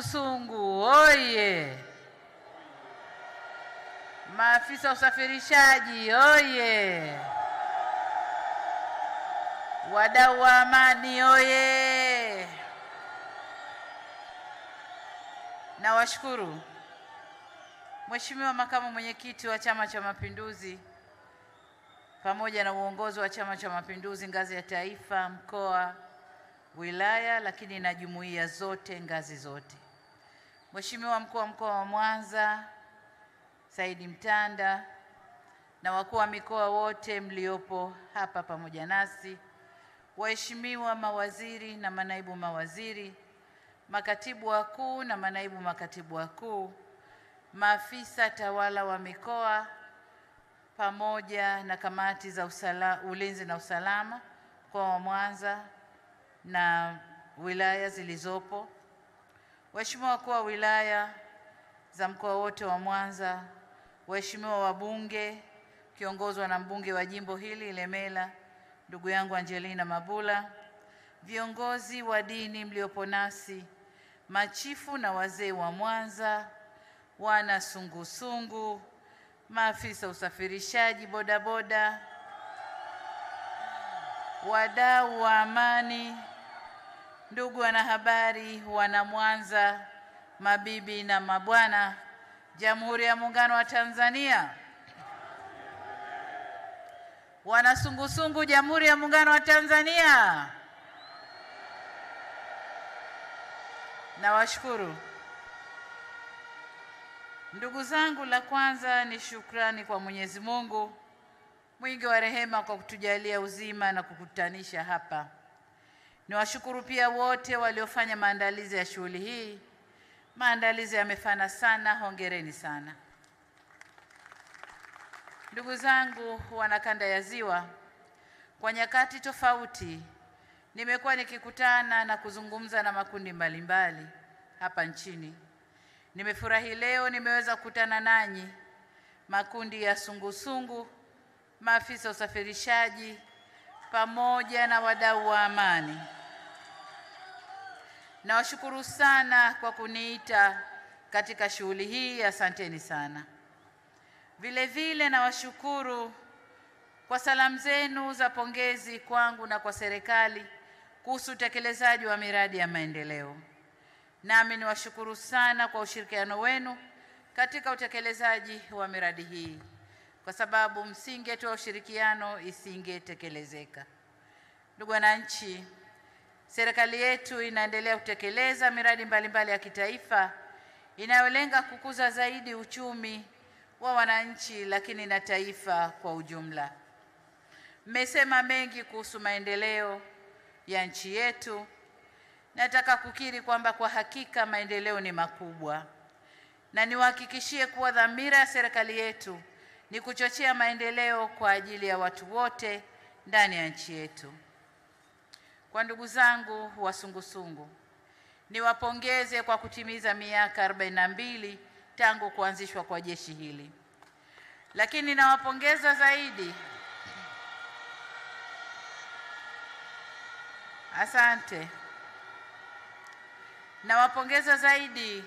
Wasungusungu oye! Maafisa usafirishaji oye! Wadau wa amani oye! Nawashukuru Mheshimiwa Makamu Mwenyekiti wa Chama cha Mapinduzi pamoja na uongozi wa Chama cha Mapinduzi ngazi ya taifa, mkoa, wilaya, lakini na jumuiya zote ngazi zote. Mheshimiwa Mkuu wa Mkoa wa Mwanza Saidi Mtanda na wakuu wa mikoa wote mliopo hapa pamoja nasi, waheshimiwa mawaziri na manaibu mawaziri, makatibu wakuu na manaibu makatibu wakuu, maafisa tawala wa mikoa pamoja na kamati za ulinzi na usalama mkoa wa Mwanza na wilaya zilizopo, waheshimiwa wakuu wa wilaya za mkoa wote wa Mwanza, waheshimiwa wabunge kiongozwa na mbunge wa jimbo hili Ilemela ndugu yangu Angelina Mabula, viongozi wa dini mliopo nasi, machifu na wazee wa Mwanza, wana sungusungu, maafisa usafirishaji bodaboda, wadau wa amani, ndugu wanahabari, wana Mwanza, mabibi na mabwana, Jamhuri ya Muungano wa Tanzania, wana sungusungu, Jamhuri ya Muungano wa Tanzania. Nawashukuru ndugu zangu. La kwanza ni shukrani kwa Mwenyezi Mungu mwingi wa rehema kwa kutujalia uzima na kukutanisha hapa. Niwashukuru pia wote waliofanya maandalizi ya shughuli hii. Maandalizi yamefana sana, hongereni sana. Ndugu zangu wana kanda ya Ziwa, kwa nyakati tofauti nimekuwa nikikutana na kuzungumza na makundi mbalimbali hapa nchini. Nimefurahi leo nimeweza kukutana nanyi, makundi ya sungusungu, maafisa usafirishaji pamoja na wadau wa amani. Nawashukuru sana kwa kuniita katika shughuli hii, asanteni sana. Vile vile nawashukuru kwa salamu zenu za pongezi kwangu na kwa serikali kuhusu utekelezaji wa miradi ya maendeleo. Nami niwashukuru sana kwa ushirikiano wenu katika utekelezaji wa miradi hii, kwa sababu msingetoa ushirikiano isingetekelezeka. Ndugu wananchi, serikali yetu inaendelea kutekeleza miradi mbalimbali ya kitaifa inayolenga kukuza zaidi uchumi wa wananchi lakini na taifa kwa ujumla. Mmesema mengi kuhusu maendeleo ya nchi yetu. Nataka kukiri kwamba kwa hakika maendeleo ni makubwa, na niwahakikishie kuwa dhamira ya serikali yetu ni kuchochea maendeleo kwa ajili ya watu wote ndani ya nchi yetu. Kwa ndugu zangu wasungusungu, niwapongeze kwa kutimiza miaka 42 tangu kuanzishwa kwa jeshi hili. Lakini nawapongeza zaidi, asante. Nawapongeza zaidi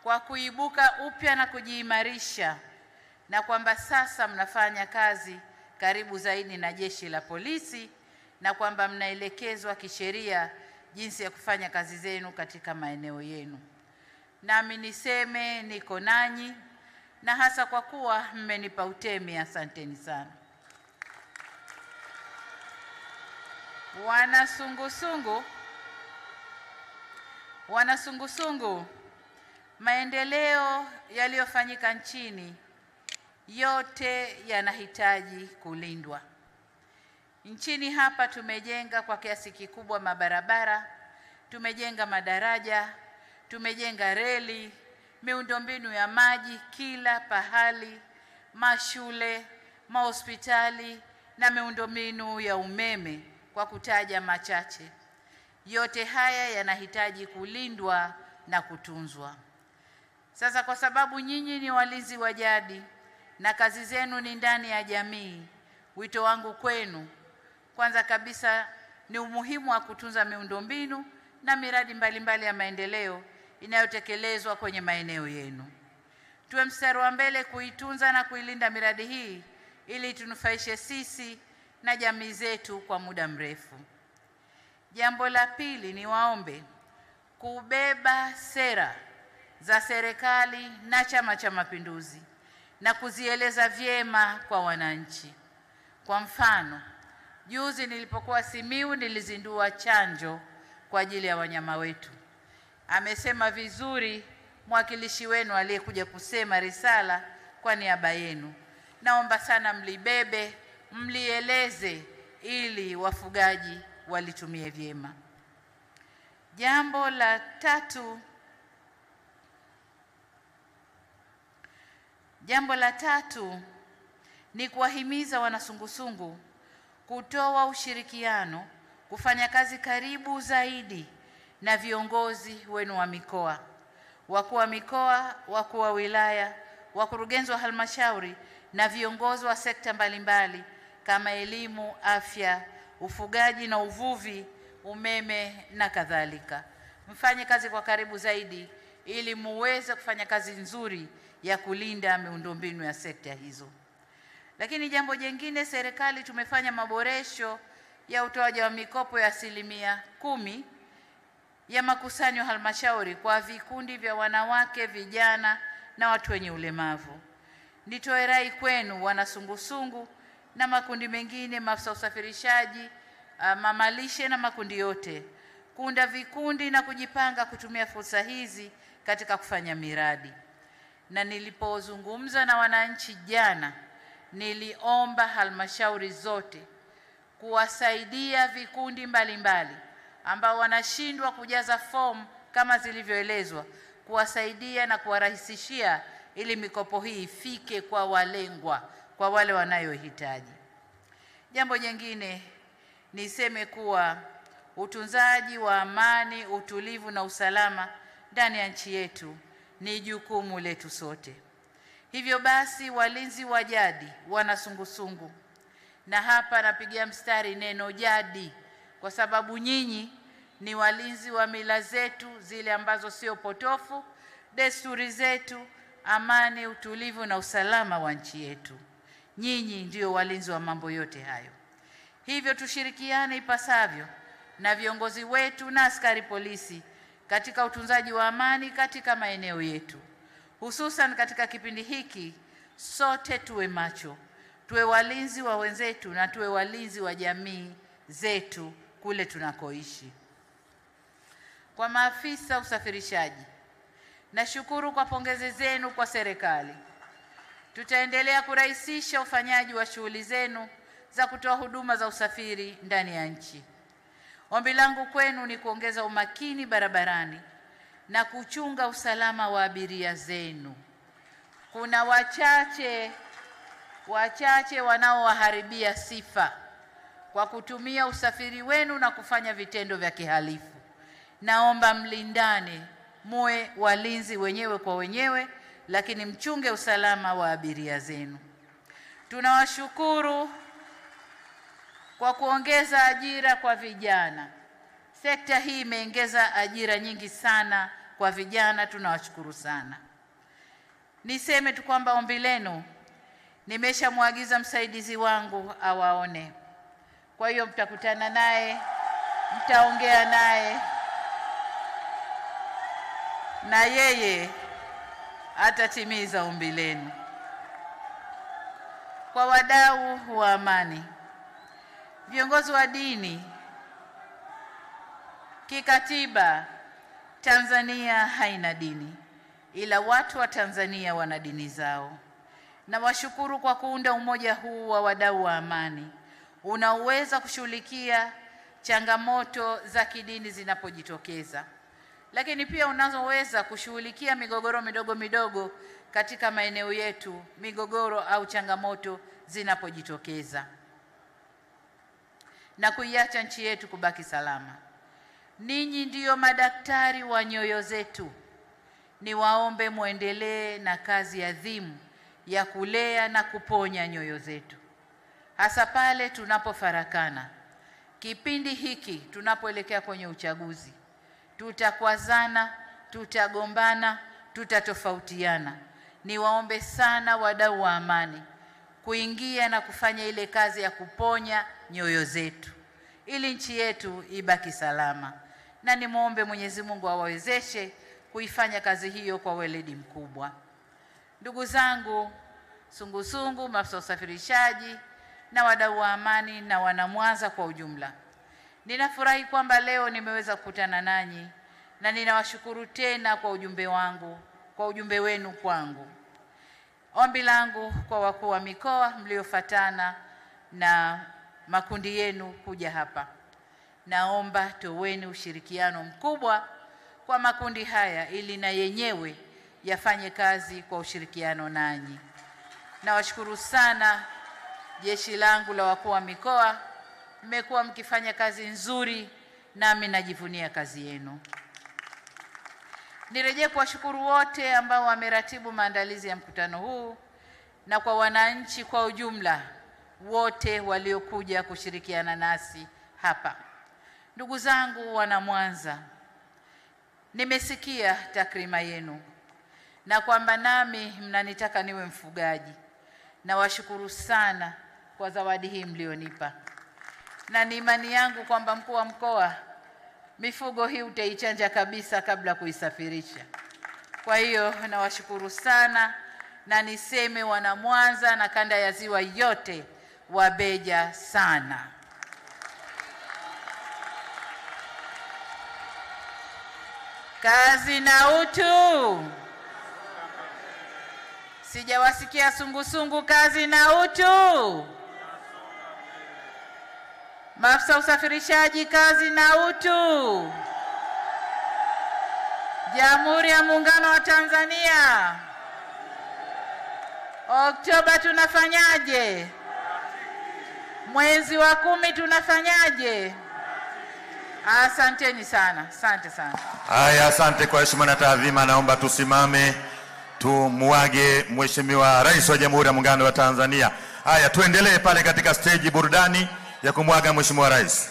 kwa kuibuka upya na kujiimarisha, na kwamba sasa mnafanya kazi karibu zaidi na jeshi la polisi, na kwamba mnaelekezwa kisheria jinsi ya kufanya kazi zenu katika maeneo yenu. Nami niseme niko nanyi, na hasa kwa kuwa mmenipa utemi, asanteni sana. Wana sungusungu, maendeleo yaliyofanyika nchini yote yanahitaji kulindwa. Nchini hapa tumejenga kwa kiasi kikubwa mabarabara, tumejenga madaraja, tumejenga reli, miundombinu ya maji kila pahali, mashule, mahospitali na miundombinu ya umeme, kwa kutaja machache. Yote haya yanahitaji kulindwa na kutunzwa. Sasa kwa sababu nyinyi ni walinzi wa jadi na kazi zenu ni ndani ya jamii, wito wangu kwenu kwanza kabisa ni umuhimu wa kutunza miundombinu na miradi mbalimbali ya maendeleo inayotekelezwa kwenye maeneo yenu. Tuwe mstari wa mbele kuitunza na kuilinda miradi hii ili tunufaishe sisi na jamii zetu kwa muda mrefu. Jambo la pili, ni waombe kubeba sera za serikali na Chama cha Mapinduzi na kuzieleza vyema kwa wananchi. Kwa mfano, juzi nilipokuwa Simiyu nilizindua chanjo kwa ajili ya wanyama wetu. Amesema vizuri mwakilishi wenu aliyekuja kusema risala kwa niaba yenu. Naomba sana mlibebe, mlieleze ili wafugaji walitumie vyema. Jambo la tatu ni kuwahimiza wanasungusungu kutoa ushirikiano, kufanya kazi karibu zaidi na viongozi wenu wa mikoa, wakuu wa mikoa, wakuu wa wilaya, wakurugenzi wa halmashauri na viongozi wa sekta mbalimbali kama elimu, afya, ufugaji na uvuvi, umeme na kadhalika. Mfanye kazi kwa karibu zaidi ili muweze kufanya kazi nzuri ya kulinda miundombinu ya sekta hizo. Lakini jambo jingine, serikali tumefanya maboresho ya utoaji wa mikopo ya 10% ya makusanyo halmashauri kwa vikundi vya wanawake, vijana na watu wenye ulemavu. Nitoe rai kwenu wanasungusungu na makundi mengine, maafisa usafirishaji, mamalishe na makundi yote, kuunda vikundi na kujipanga kutumia fursa hizi katika kufanya miradi. Na nilipozungumza na wananchi jana, niliomba halmashauri zote kuwasaidia vikundi mbalimbali ambao wanashindwa kujaza fomu kama zilivyoelezwa, kuwasaidia na kuwarahisishia ili mikopo hii ifike kwa walengwa, kwa wale wanayohitaji. Jambo jingine, niseme kuwa utunzaji wa amani, utulivu na usalama ndani ya nchi yetu ni jukumu letu sote. Hivyo basi, walinzi wa jadi, wanasungusungu, na hapa napigia mstari neno jadi kwa sababu nyinyi ni walinzi wa mila zetu zile ambazo sio potofu, desturi zetu, amani, utulivu na usalama wa nchi yetu. Nyinyi ndio walinzi wa mambo yote hayo. Hivyo tushirikiane ipasavyo na viongozi wetu na askari polisi katika utunzaji wa amani katika maeneo yetu. Hususan katika kipindi hiki, sote tuwe macho, tuwe walinzi wa wenzetu na tuwe walinzi wa jamii zetu kule tunakoishi. Kwa maafisa usafirishaji, nashukuru kwa pongezi zenu kwa serikali. Tutaendelea kurahisisha ufanyaji wa shughuli zenu za kutoa huduma za usafiri ndani ya nchi. Ombi langu kwenu ni kuongeza umakini barabarani na kuchunga usalama wa abiria zenu. Kuna wachache wanaowaharibia sifa kwa kutumia usafiri wenu na kufanya vitendo vya kihalifu. Naomba mlindane, muwe walinzi wenyewe kwa wenyewe, lakini mchunge usalama wa abiria zenu. Tunawashukuru kwa kuongeza ajira kwa vijana. Sekta hii imeongeza ajira nyingi sana kwa vijana, tunawashukuru sana. Niseme tu kwamba ombi lenu nimeshamwagiza msaidizi wangu awaone. Kwa hiyo mtakutana naye, mtaongea naye, na yeye atatimiza ombi lenu. Kwa wadau wa amani, viongozi wa dini, kikatiba Tanzania haina dini, ila watu wa Tanzania wana dini zao. Na washukuru kwa kuunda umoja huu wa wadau wa amani unaoweza kushughulikia changamoto za kidini zinapojitokeza, lakini pia unazoweza kushughulikia migogoro midogo midogo katika maeneo yetu, migogoro au changamoto zinapojitokeza, na kuiacha nchi yetu kubaki salama. Ninyi ndiyo madaktari wa nyoyo zetu. Niwaombe muendelee na kazi adhimu ya kulea na kuponya nyoyo zetu, hasa pale tunapofarakana. Kipindi hiki tunapoelekea kwenye uchaguzi, tutakwazana, tutagombana, tutatofautiana. Niwaombe sana wadau wa amani kuingia na kufanya ile kazi ya kuponya nyoyo zetu ili nchi yetu ibaki salama, na nimuombe Mwenyezi Mungu awawezeshe kuifanya kazi hiyo kwa weledi mkubwa. Ndugu zangu, sungusungu, maafisa usafirishaji na wadau wa amani na wanamwanza kwa ujumla, ninafurahi kwamba leo nimeweza kukutana nanyi na ninawashukuru tena kwa ujumbe wenu kwangu. Ombi langu kwa wakuu wa mikoa mliofatana na makundi yenu kuja hapa, naomba toweni ushirikiano mkubwa kwa makundi haya ili na yenyewe yafanye kazi kwa ushirikiano nanyi. Nawashukuru sana jeshi langu la wakuu wa mikoa, mmekuwa mkifanya kazi nzuri nami najivunia kazi yenu. Nirejee kuwashukuru wote ambao wameratibu maandalizi ya mkutano huu na kwa wananchi kwa ujumla wote waliokuja kushirikiana nasi hapa. Ndugu zangu wana Mwanza, nimesikia takrima yenu na kwamba nami mnanitaka niwe mfugaji. Nawashukuru sana kwa zawadi hii mlionipa, na ni imani yangu kwamba mkuu wa mkoa mifugo hii utaichanja kabisa kabla kuisafirisha. Kwa hiyo nawashukuru sana, na niseme wana Mwanza na kanda ya Ziwa yote wabeja sana. Kazi na utu. Sijawasikia sungusungu. Kazi na utu. Maafisa usafirishaji, kazi na utu. Jamhuri ya Muungano wa Tanzania. Oktoba tunafanyaje? Mwezi wa 10 tunafanyaje? Asanteni sana. Asante sana. Haya, asante kwa heshima na taadhima. Naomba tusimame tumuage Mheshimiwa Rais wa Jamhuri ya Muungano wa Tanzania. Haya, tuendelee pale katika stage burudani ya kumwaga Mheshimiwa Rais.